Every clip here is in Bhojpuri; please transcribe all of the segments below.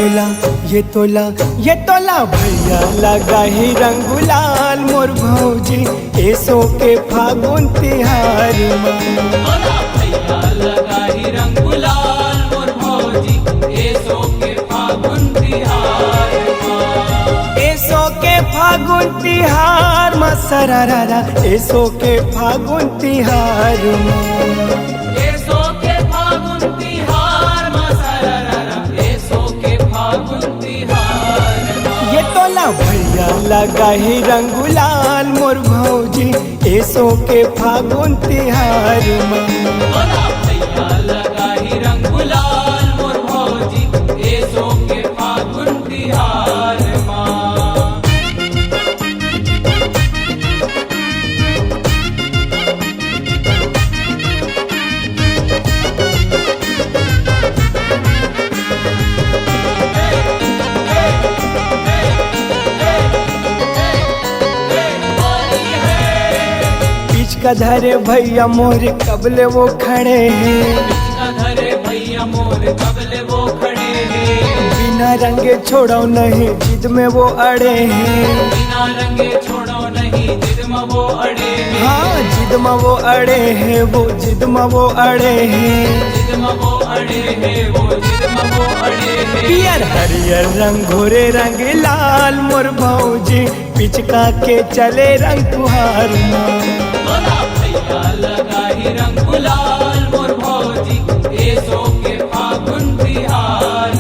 ये तोला भैया लगा ही रंग गुलाल मोर भौजी एसो के फागुन तिहार तोला भैया लगा ही रंग गुलाल मोर भौजी एसो के फागुन तिहार एसो के फागुन तिहार मा सरारा एसो के फागुन तिहार एसो के फागुन तिहार मसररा एसो के फागुन तिहार ये तोला भैया लगा ही रंग गुलाल मोर भौजी एसो के फागुन तिहार तोला भैया लगा ही रंग गुलाल मोर भौजी एसो के फागुन तिहार का धरे भैया मोर कबले वो खड़े हैं धरे भैया मोर कबले वो खड़े हैं बिना रंगे छोड़ो नहीं जिद में वो अड़े हैं बिना रंगे छोड़ो नहीं जिद में वो अड़े हैं हाँ जिद में वो अड़े हैं वो जिद में वो अड़े हैं जिद में वो अड़े हैं वो जिद में वो अड़े हैं पियर हरियर रंग घोरे रंग लाल मोर भौजी पिचका के चले रंग तुहार तोला भैया लगा ही रंग गुलाल मोर भौजी एसो के फागुन तिहार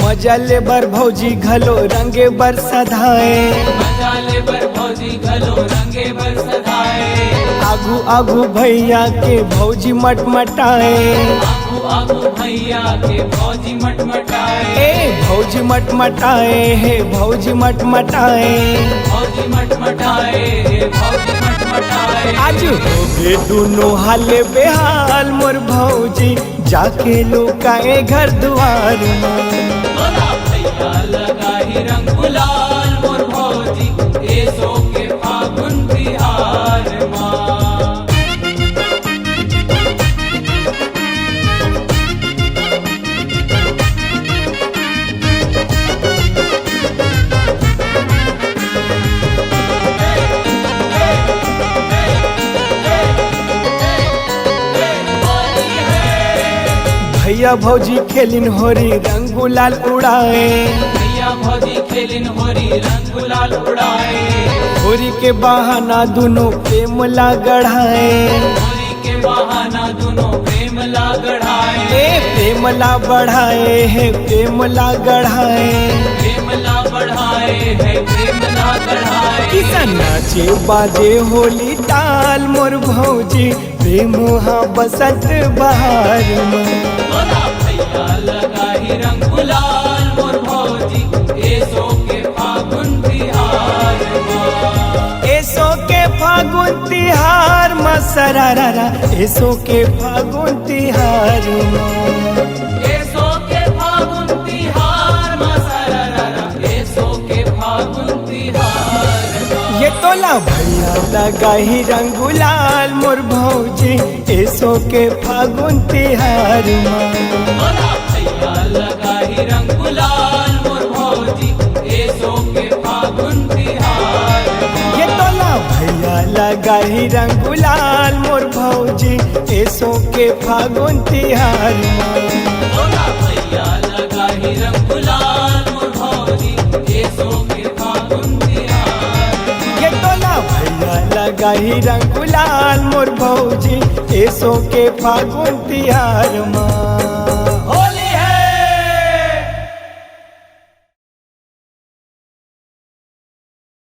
मजा ले बर भौजी घलो रंगे बर सधाए मजा ले बर भौजी घलो रंगे बर सधाए आगू आगू भैया के भौजी मटमटाए आगू आगू भैया के भौजी मटमटाए ए भौजी मटमटाए हे भौजी मटमटाए भौजी मटमटाए भौजी मटमटाए आज हो गए दोनों हाले बेहाल मोर भौजी जाके लुकाए घर द्वार तोला भैया लगा ही रंग गुलाल मोर भौजी एसो के फागुन तिहार भैया भौजी खेलिन होरी रंग गुलाल उड़ाए भैया भौजी खेलिन होरी रंग गुलाल उड़ाए होरी के बहाना दोनों प्रेम ला गढ़ाए होरी के बहाना दोनों प्रेम ला गढ़ाए ए प्रेम ला बढ़ाए है प्रेम ला गढ़ाए प्रेम ला बढ़ाए है प्रेम ला गढ़ाए किसान नाचे बाजे होली ताल मोर भौजी प्रेम हाँ बसंत बहार तोला भैया लगा ही रंग गुलाल मोर भौजी एसो के फागुन तिहार एसो के फागुन तिहार मा सरारा एसो के फागुन तिहार एसो के फागुन तिहार मसररा एसो के फागुन तिहार ये तोला भैया लगा ही रंग गुलाल मोर भौजी एसो के फागुन तिहार तोला भैया लगा ही रंग गुलाल मोर भौजी एसो के फागुन तिहार ये तोला भैया लगा ही रंग गुलाल मोर भौजी एसो के फागुन तिहार तोला भैया लगा ही रंग गुलाल मोर भौजी एसो के फागुन तिहार ये तोला भैया लगा ही रंग गुलाल मोर भौजी एसो के फागुन तिहार